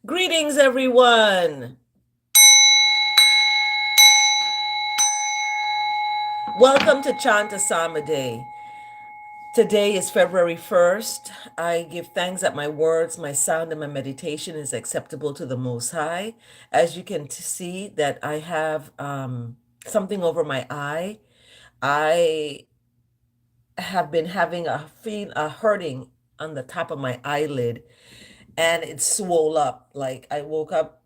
Greetings, everyone. Welcome to Chant A Psalm A. Today is February 1st. I give thanks that my words, my sound, and my meditation is acceptable to the Most High. As you can see that I have something over my eye. I have been having a hurting on the top of my eyelid, and it swole up. Like I woke up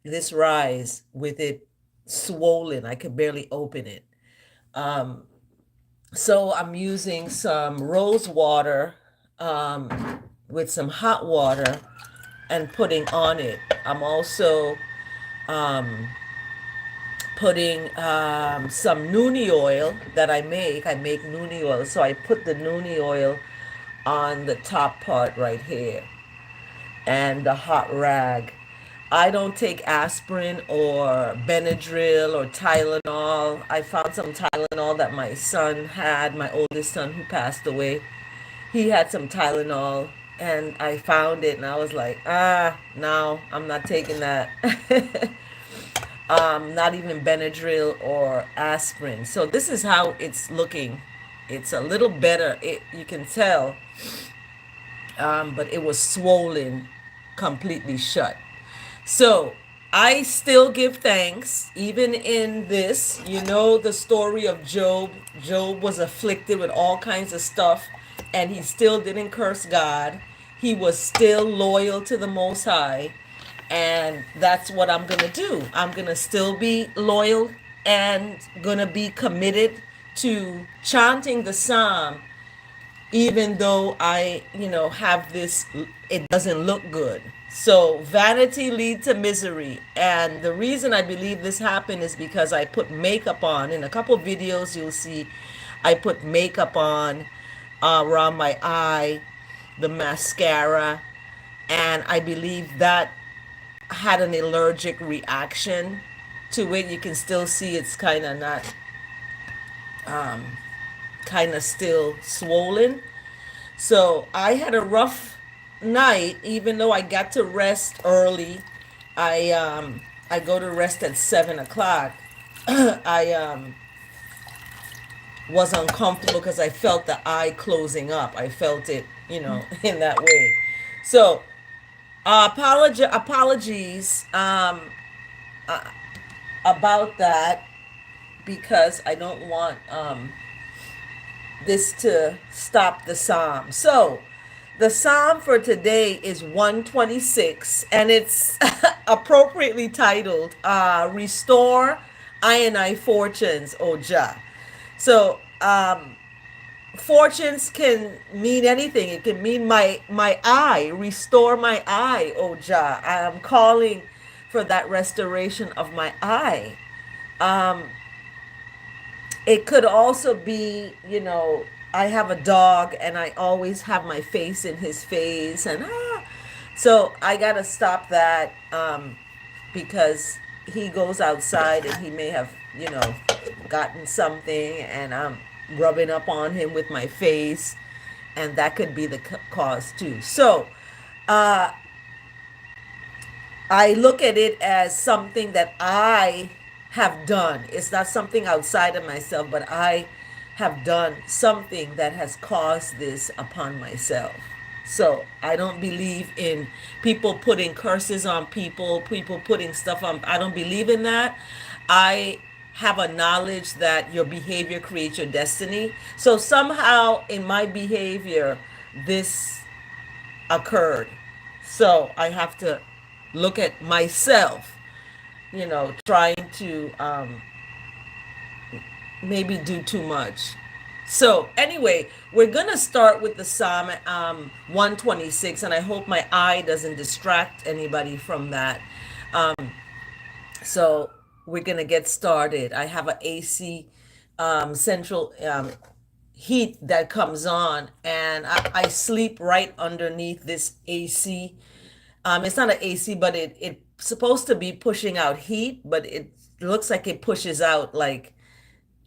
this rise with it swollen. I could barely open it. Um, so I'm using some rose water with some hot water and putting on it. I'm also um, putting some noonie oil that I make. I make noonie oil. So I put the noonie oil on the top part right here and the hot rag. I don't take aspirin or Benadryl or Tylenol. I found some Tylenol that my son had, my oldest son who passed away. He had some Tylenol and I found it and I was like, no, I'm not taking that. Not even Benadryl or aspirin. So this is how it's looking. It's a little better. You can tell, but it was swollen completely shut. So I still give thanks, even in this. You know the story of Job. Job was afflicted with all kinds of stuff, and he still didn't curse God. He was still loyal to the Most High, and that's what I'm going to do. I'm going to still be loyal and going to be committed to chanting the psalm even though I have this, it doesn't look good. So vanity leads to misery. And the reason I believe this happened is because I put makeup on. In a couple videos, you'll see I put makeup on around my eye, the mascara, and I believe that had an allergic reaction to it. You can still see it's kind of not, kind of still swollen. So I had a rough night, even though I got to rest early. I go to rest at 7 o'clock. I was uncomfortable because I felt the eye closing up. I felt it, in that way. So apologies about that because I don't want this to stop the psalm. So, the psalm for today is 126, and it's appropriately titled Restore I and I Fortunes, O Jah. So, fortunes can mean anything. It can mean my eye, restore my eye, O Jah. I am calling for that restoration of my eye. Um, it could also be, I have a dog and I always have my face in his face and so I got to stop that because he goes outside and he may have, gotten something and I'm rubbing up on him with my face and that could be the cause too. So, uh I look at it as something that I have done. It's not something outside of myself, but I have done something that has caused this upon myself. So I don't believe in people putting curses on people, people putting stuff on. I don't believe in that. I have a knowledge that your behavior creates your destiny. So somehow in my behavior, this occurred. So I have to look at myself, trying to maybe do too much. So anyway, we're gonna start with the Psalm 126, and I hope my eye doesn't distract anybody from that. So we're gonna get started. I have an AC central heat that comes on, and I sleep right underneath this AC. It's not an AC, but it's supposed to be pushing out heat, but it looks like it pushes out like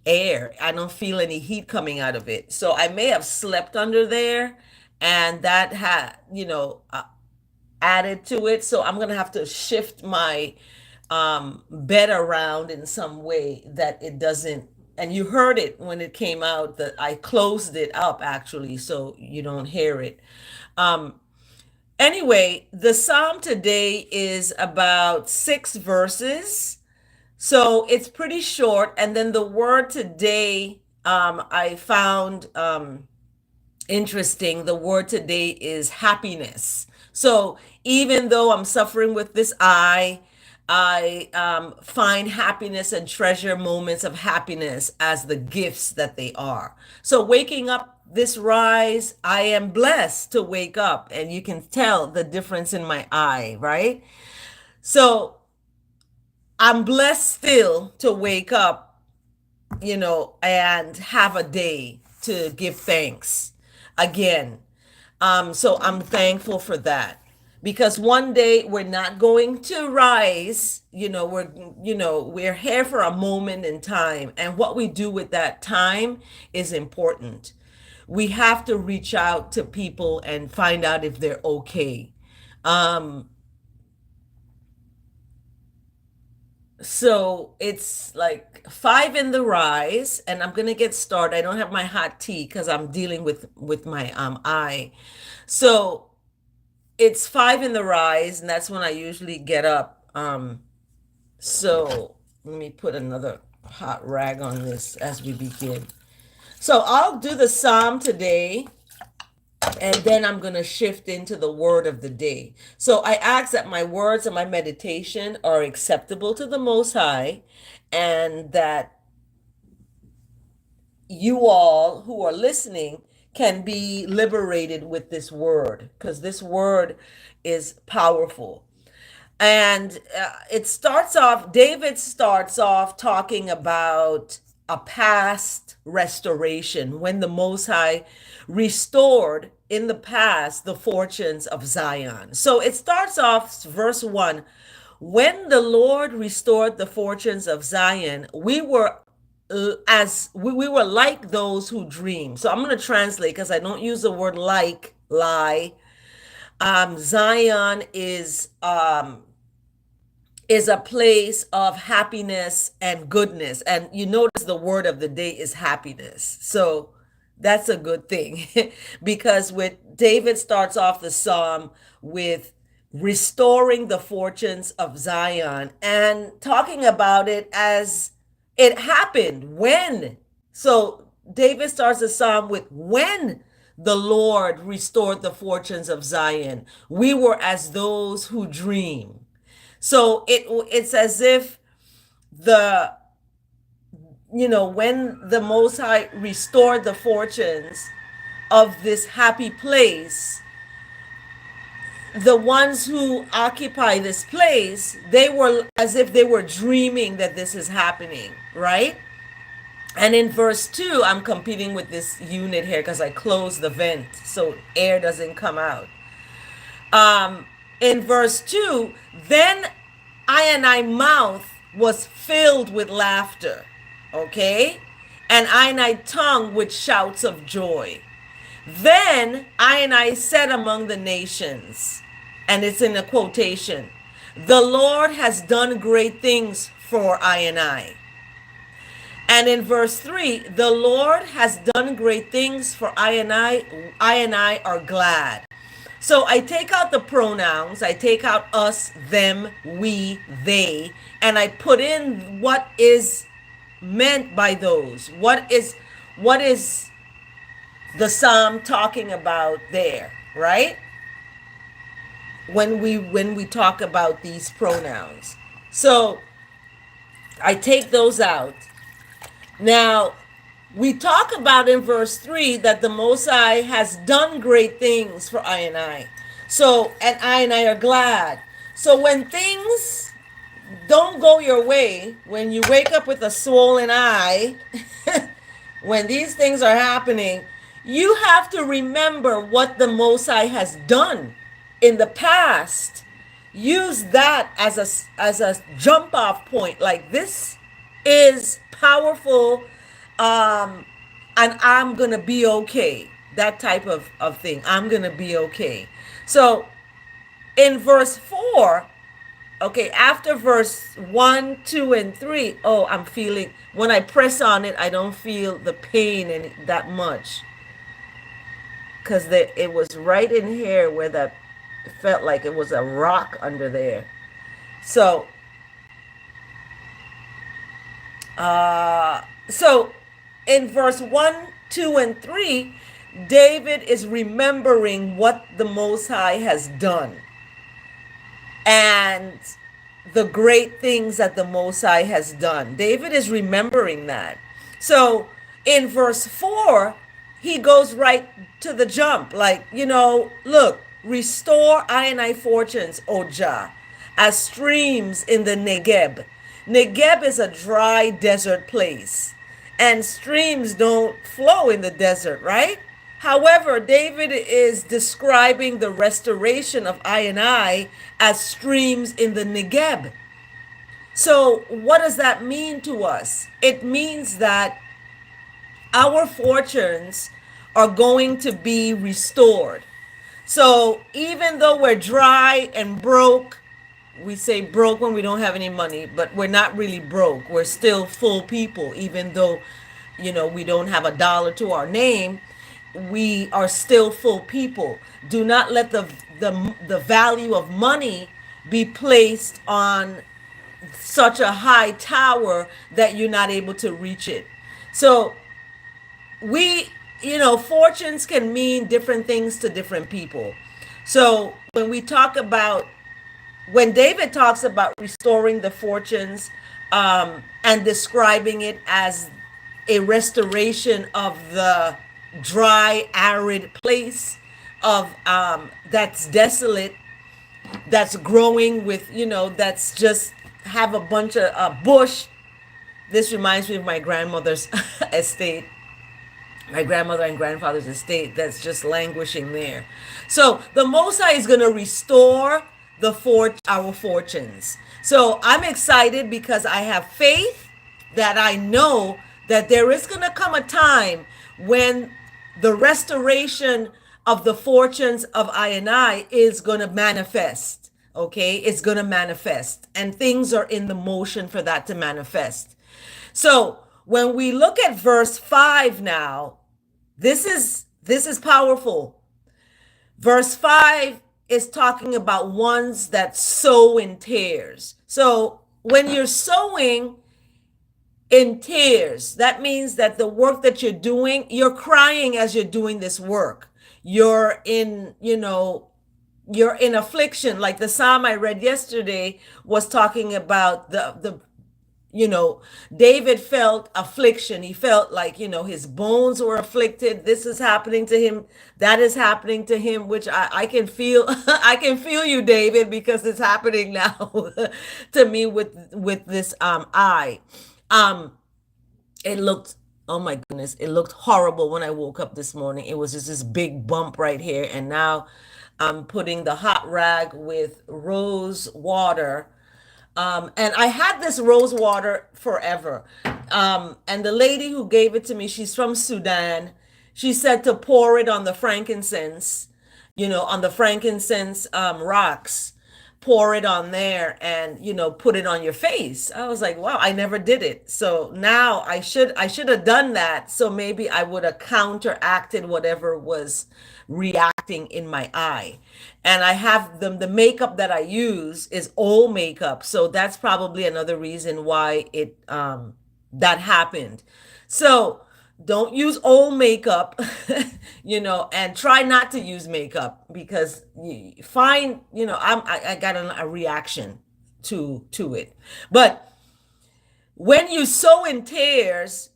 air. I don't feel any heat coming out of it. So I may have slept under there, and that had, added to it. So I'm going to have to shift my bed around in some way that it doesn't. And you heard it when it came out that I closed it up actually, so you don't hear it. Um, anyway, the psalm today is about 6 verses. So it's pretty short. And then the word today, I found interesting. The word today is happiness. So even though I'm suffering with this I find happiness and treasure moments of happiness as the gifts that they are. So waking up this rise, I am blessed to wake up, and you can tell the difference in my eye, right? So I'm blessed still to wake up, and have a day to give thanks again. So I'm thankful for that, because one day we're not going to rise. We're here for a moment in time, and what we do with that time is important. We have to reach out to people and find out if they're okay. Um, so it's like 5 in the rise, and I'm gonna get started. I don't have my hot tea because I'm dealing with my eye. So it's 5 in the rise, and that's when I usually get up. So let me put another hot rag on this as we begin. So I'll do the psalm today, and then I'm going to shift into the word of the day. So I ask that my words and my meditation are acceptable to the Most High, and that you all who are listening can be liberated with this word, because this word is powerful. And David starts off talking about a past restoration when the Most High restored in the past the fortunes of Zion. So it starts off, verse 1. When the Lord restored the fortunes of Zion, we were as we were like those who dream. So I'm going to translate, because I don't use the word like, lie. Zion is a place of happiness and goodness. And you notice the word of the day is happiness. So that's a good thing because with David starts off the psalm with restoring the fortunes of Zion and talking about it as it happened when. So David starts the psalm with when the Lord restored the fortunes of Zion, we were as those who dream. So it's as if the when the Most High restored the fortunes of this happy place, the ones who occupy this place, they were as if they were dreaming that this is happening, right? And in verse 2, I'm competing with this unit here because I closed the vent so air doesn't come out. In verse 2, then I mouth was filled with laughter, okay? And I tongue with shouts of joy. Then I said among the nations, and it's in a quotation, the Lord has done great things for I. And in verse 3, the Lord has done great things for I and I are glad. So I take out the pronouns, I take out us, them, we, they, and I put in what is meant by those. What is the psalm talking about there, right? When we talk about these pronouns. So I take those out. Now, we talk about in verse 3 that the Most High has done great things for I. So, and I are glad. So when things don't go your way, when you wake up with a swollen eye, when these things are happening, you have to remember what the Most High has done in the past. Use that as a jump off point. Like, this is powerful, and I'm gonna be okay. That type of thing. I'm gonna be okay. So In verse 4, okay, after verse 1, 2, and 3, oh, I'm feeling, when I press on it, I don't feel the pain any, that much. Because it was right in here where that it felt like it was a rock under there. So, so in verse 1, 2, and 3, David is remembering what the Most High has done and the great things that the Most High has done. David is remembering that. So in verse 4, he goes right to the jump. Like, look, restore I and I fortunes, O Jah, as streams in the Negeb. Negeb is a dry desert place, and streams don't flow in the desert, right? However, David is describing the restoration of I as streams in the Negeb. So, what does that mean to us? It means that our fortunes are going to be restored. So, even though we're dry and broke, we say broke when we don't have any money, but we're not really broke. We're still full people, even though, we don't have a dollar to our name. We are still full people. Do not let the value of money be placed on such a high tower that you're not able to reach it. So we, fortunes can mean different things to different people. So when David talks about restoring the fortunes, and describing it as a restoration of the dry, arid place of that's desolate, that's growing with, that's just have a bunch of bush. This reminds me of my grandmother's estate, my grandmother and grandfather's estate that's just languishing there. So the Most High is going to restore our fortunes. So I'm excited because I have faith that I know that there is going to come a time when the restoration of the fortunes of I is going to manifest. Okay, it's going to manifest, and things are in the motion for that to manifest. So when we look at verse 5 now, this is powerful. Verse 5 is talking about ones that sow in tears. So when you're sowing in tears, that means that the work that you're doing, you're crying as you're doing this work. You're in affliction. Like the psalm I read yesterday was talking about the David felt affliction. He felt like, his bones were afflicted. This is happening to him. That is happening to him, which I can feel. I can feel you, David, because it's happening now to me with this eye. It looked, oh my goodness, it looked horrible when I woke up this morning. It was just this big bump right here. And now I'm putting the hot rag with rose water. And I had this rose water forever. And the lady who gave it to me, she's from Sudan. She said to pour it on the frankincense, on the frankincense rocks, pour it on there and, put it on your face. I was like, wow, I never did it. So now I should have done that. So maybe I would have counteracted whatever was reacting in my eye. And I have the makeup that I use is old makeup. So that's probably another reason why that happened. So don't use old makeup, and try not to use makeup because you find, I got a reaction to it. But when you sow in tears,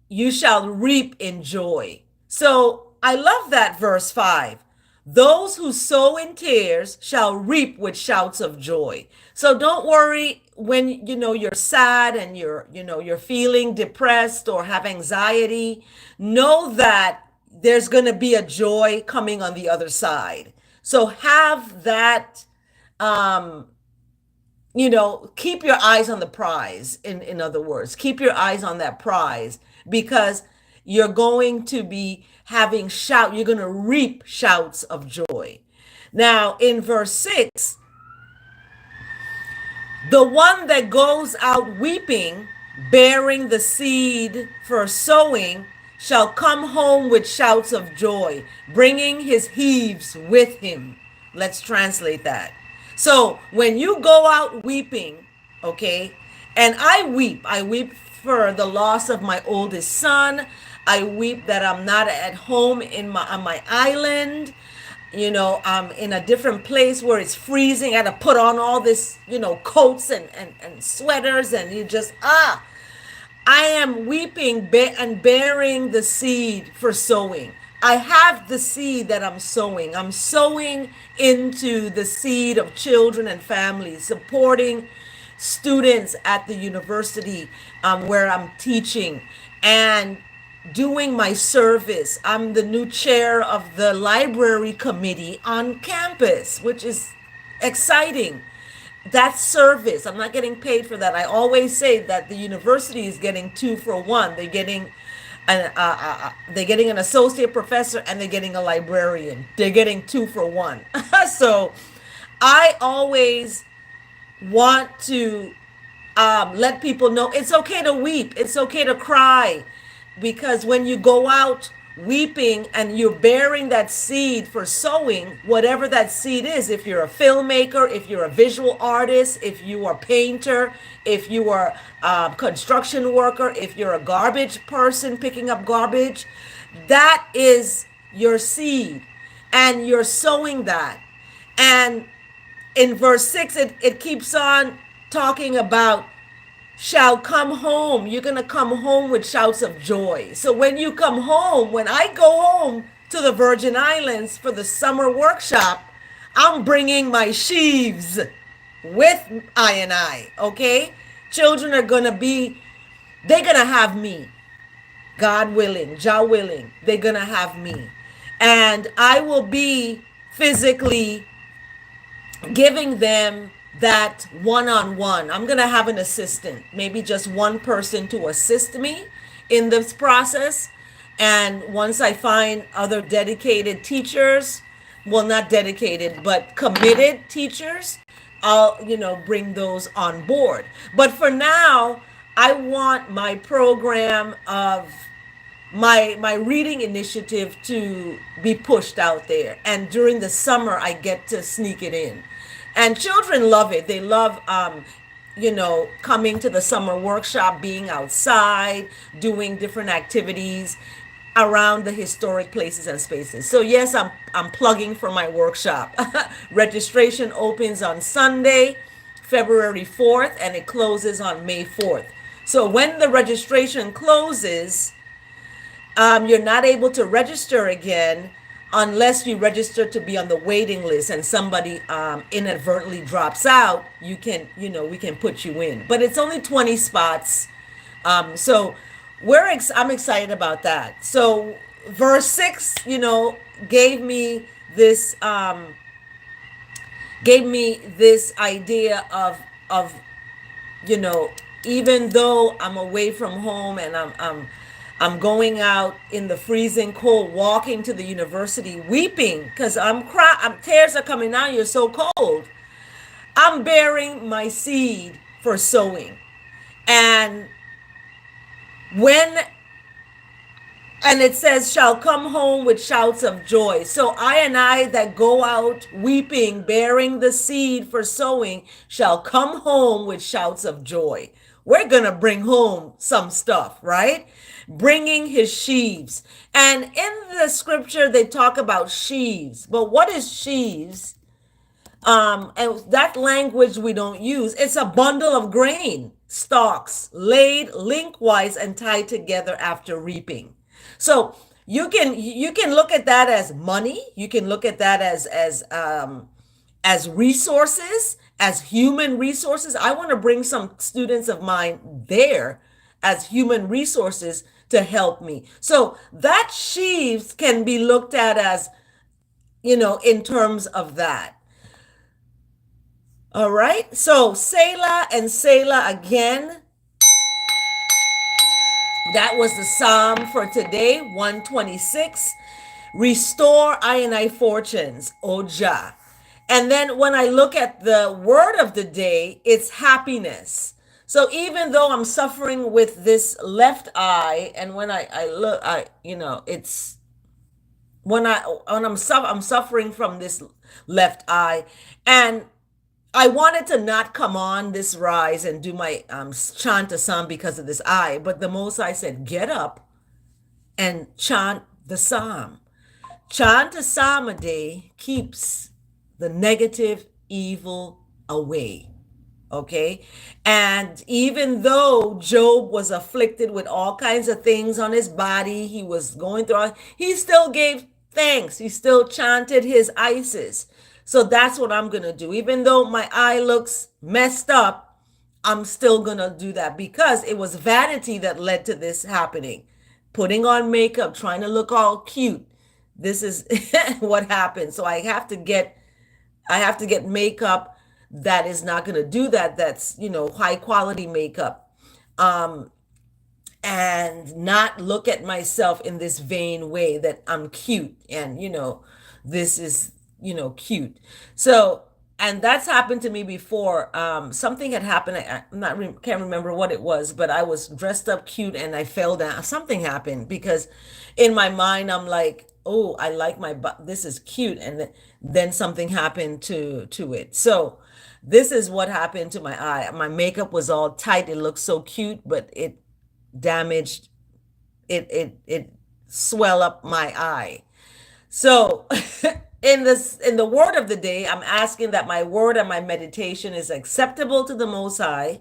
you shall reap in joy. So I love that verse 5. Those who sow in tears shall reap with shouts of joy. So don't worry when you're sad and you're feeling depressed or have anxiety. Know that there's going to be a joy coming on the other side. So have that keep your eyes on the prize. In other words, keep your eyes on that prize because you're going to be you're going to reap shouts of joy. Now, in verse 6, the one that goes out weeping, bearing the seed for sowing, shall come home with shouts of joy, bringing his sheaves with him. Let's translate that. So when you go out weeping, okay, and I weep for the loss of my oldest son. I weep that I'm not at home on my island. I'm in a different place where it's freezing. I had to put on all this, coats and sweaters, and you just, I am weeping and bearing the seed for sowing. I have the seed that I'm sowing. I'm sowing into the seed of children and families, supporting students at the university where I'm teaching, and doing my service. I'm the new chair of the library committee on campus, which is exciting. That service, I'm not getting paid for that. I always say that the university is getting two for one. They're getting an associate professor, and they're getting a librarian. They're getting two for one. So I always want to let people know it's okay to weep, it's okay to cry, because when you go out weeping and you're bearing that seed for sowing, whatever that seed is, if you're a filmmaker, if you're a visual artist, if you are a painter, if you are a construction worker, if you're a garbage person picking up garbage, that is your seed, and you're sowing that. And in verse 6, it keeps on talking about shall come home. You're going to come home with shouts of joy. So when you come home, when I go home to the Virgin Islands for the summer workshop, I'm bringing my sheaves with I, okay? Children are going to be, they're going to have me. God willing, Jah willing, they're going to have me. And I will be physically giving them that one-on-one. I'm going to have an assistant, maybe just one person to assist me in this process. And once I find other dedicated teachers, well, not dedicated, but committed teachers, I'll, bring those on board. But for now, I want my program of my reading initiative to be pushed out there, and during the summer I get to sneak it in, and children love it. They love coming to the summer workshop, being outside, doing different activities around the historic places and spaces. So yes, I'm plugging for my workshop. Registration opens on Sunday, February 4th, and it closes on May 4th. So when the registration closes, you're not able to register again unless you register to be on the waiting list, and somebody inadvertently drops out. We can put you in, but it's only 20 spots. So I'm excited about that. So verse 6, gave me this idea of you know, even though I'm away from home, and I'm going out in the freezing cold, walking to the university, weeping because tears are coming out. You're so cold. I'm bearing my seed for sowing, and when and it says, shall come home with shouts of joy. So I that go out weeping, bearing the seed for sowing, shall come home with shouts of joy. We're going to bring home some stuff, right? Bringing his sheaves. And in the scripture, they talk about sheaves. But what is sheaves? And that language we don't use. It's a bundle of grain stalks laid lengthwise and tied together after reaping. So you can look at that as money. You can look at that as resources, as human resources. I want to bring some students of mine there as human resources to help me. So that sheaves can be looked at as, in terms of that. All right. So Selah and Selah again. That was the psalm for today, 126. Restore I fortunes, O Jah. And then when I look at the word of the day, it's happiness. So even though I'm suffering with this left eye, and when I look, it's I'm suffering from this left eye, and I wanted to not come on this rise and do my chant a psalm because of this eye, but the Most High said, get up and chant the psalm. Chant a psalm a day keeps the negative evil away. Okay. And even though Job was afflicted with all kinds of things on his body, he was going through, he still gave thanks. He still chanted his Isis. So that's what I'm going to do. Even though my eye looks messed up, I'm still going to do that because it was vanity that led to this happening. Putting on makeup, trying to look all cute. This is what happened. So I have to get makeup that is not going to do that. That's, high quality makeup. And not look at myself in this vain way that I'm cute and, this is, cute. So, and that's happened to me before. Something had happened. Can't remember what it was, but I was dressed up cute and I fell down. Something happened because in my mind, I'm like, oh, I like this is cute. And then something happened to it. So this is what happened to my eye. My makeup was all tight. It looked so cute, but it damaged it swell up my eye. So in the word of the day, I'm asking that my word and my meditation is acceptable to the Most High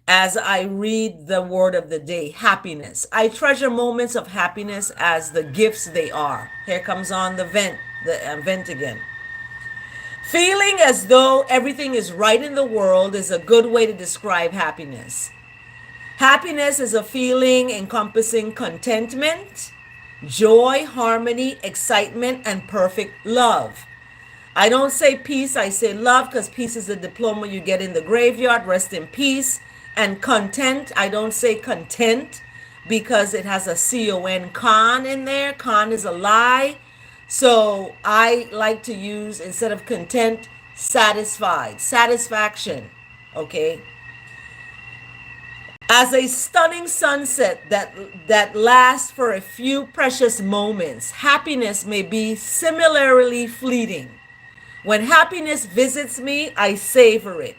as I read the word of the day. Happiness. I treasure moments of happiness as the gifts they are. Here comes on the vent again. Feeling as though everything is right in the world is a good way to describe happiness. Happiness is a feeling encompassing contentment, joy, harmony, excitement, and perfect love. I don't say peace, I say love because peace is a diploma you get in the graveyard. Rest in peace. And content, I don't say content because it has a con in there. Con is a lie. So I like to use, instead of content, satisfaction. Okay. As a stunning sunset that lasts for a few precious moments, happiness may be similarly fleeting. When happiness visits me, I savor it,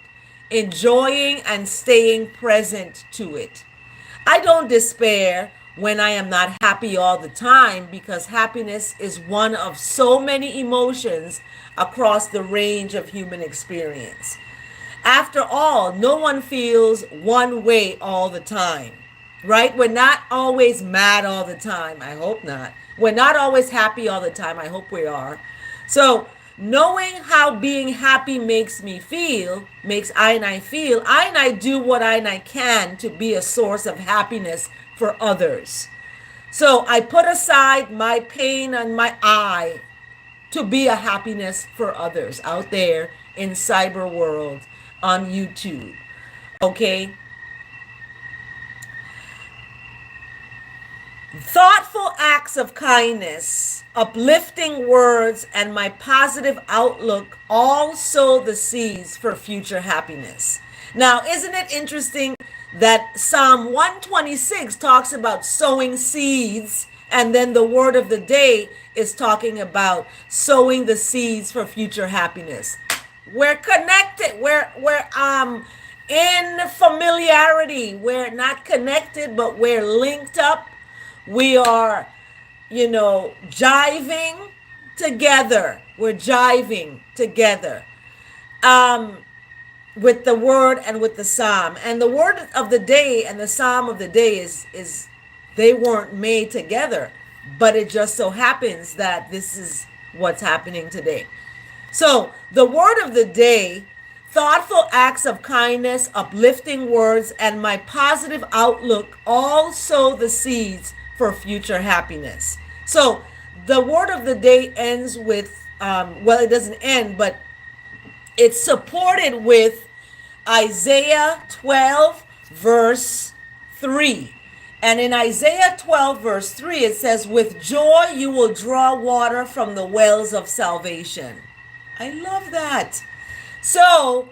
enjoying and staying present to it. I don't despair when I am not happy all the time because happiness is one of so many emotions across the range of human experience. After all, no one feels one way all the time, right? We're not always mad all the time. I hope not. We're not always happy all the time. I hope we are. So, knowing how being happy makes I feel, I do what I can to be a source of happiness for others. So, I put aside my pain and my eye to be a happiness for others out there in cyber world on YouTube. Okay. Thoughtful acts of kindness, uplifting words, and my positive outlook all sow the seeds for future happiness. Now, isn't it interesting that Psalm 126 talks about sowing seeds, and then the word of the day is talking about sowing the seeds for future happiness? We're connected. We're in familiarity. We're not connected, but we're linked up. We are, jiving together. We're jiving together with the word and with the psalm. And the word of the day and the psalm of the day is they weren't made together, but it just so happens that this is what's happening today. So the word of the day: thoughtful acts of kindness, uplifting words, and my positive outlook all sow the seeds for future happiness. So the word of the day ends with, it doesn't end, but it's supported with Isaiah 12, verse 3. And in Isaiah 12, verse 3, it says, with joy you will draw water from the wells of salvation. I love that. So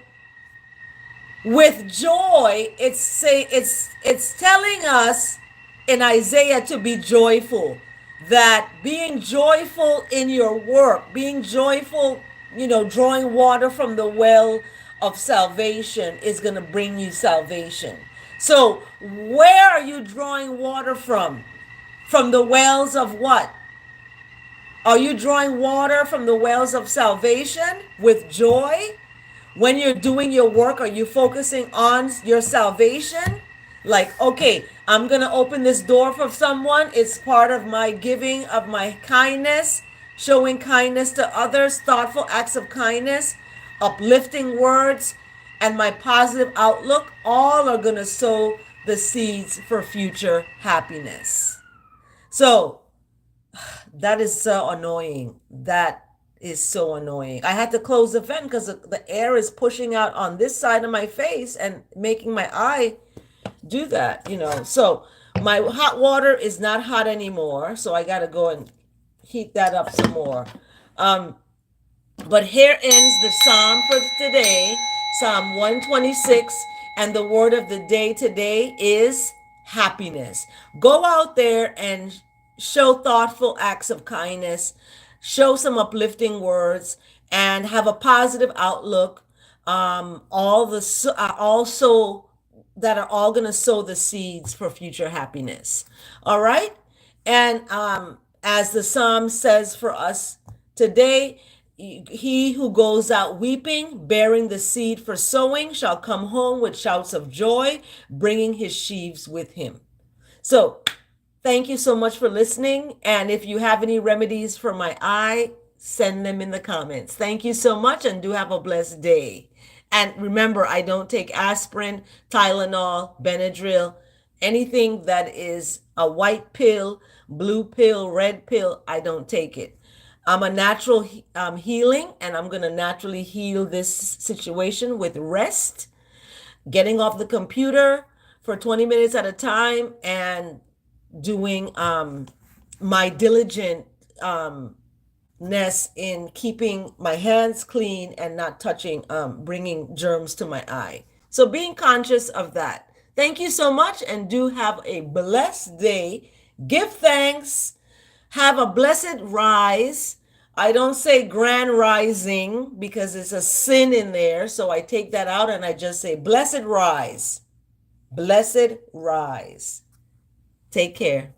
with joy, it's telling us in Isaiah to be joyful, that being joyful in your work, being joyful, drawing water from the well of salvation is going to bring you salvation. So where are you drawing water from the wells of what? Are you drawing water from the wells of salvation with joy? When you're doing your work, are you focusing on your salvation? Like, okay, I'm going to open this door for someone. It's part of my giving of my kindness, showing kindness to others, thoughtful acts of kindness, uplifting words, and my positive outlook. All are going to sow the seeds for future happiness. So, that is so annoying. That is so annoying. I had to close the vent because the air is pushing out on this side of my face and making my eye do that. So my hot water is not hot anymore. So I got to go and heat that up some more. Um, but here ends the psalm for today, Psalm 126. And the word of the day today is happiness. Go out there and show thoughtful acts of kindness, show some uplifting words, and have a positive outlook. Also that are all going to sow the seeds for future happiness. All right. And as the psalm says for us today, he who goes out weeping, bearing the seed for sowing, shall come home with shouts of joy, bringing his sheaves with him. So, thank you so much for listening. And if you have any remedies for my eye, send them in the comments. Thank you so much and do have a blessed day. And remember, I don't take aspirin, Tylenol, Benadryl, anything that is a white pill, blue pill, red pill, I don't take it. I'm a natural healing, and I'm going to naturally heal this situation with rest, getting off the computer for 20 minutes at a time, and doing my diligent in keeping my hands clean and not touching, bringing germs to my eye. So being conscious of that. Thank you so much and do have a blessed day. Give thanks. Have a blessed rise. I don't say grand rising because it's a sin in there. So I take that out and I just say blessed rise. Blessed rise. Take care.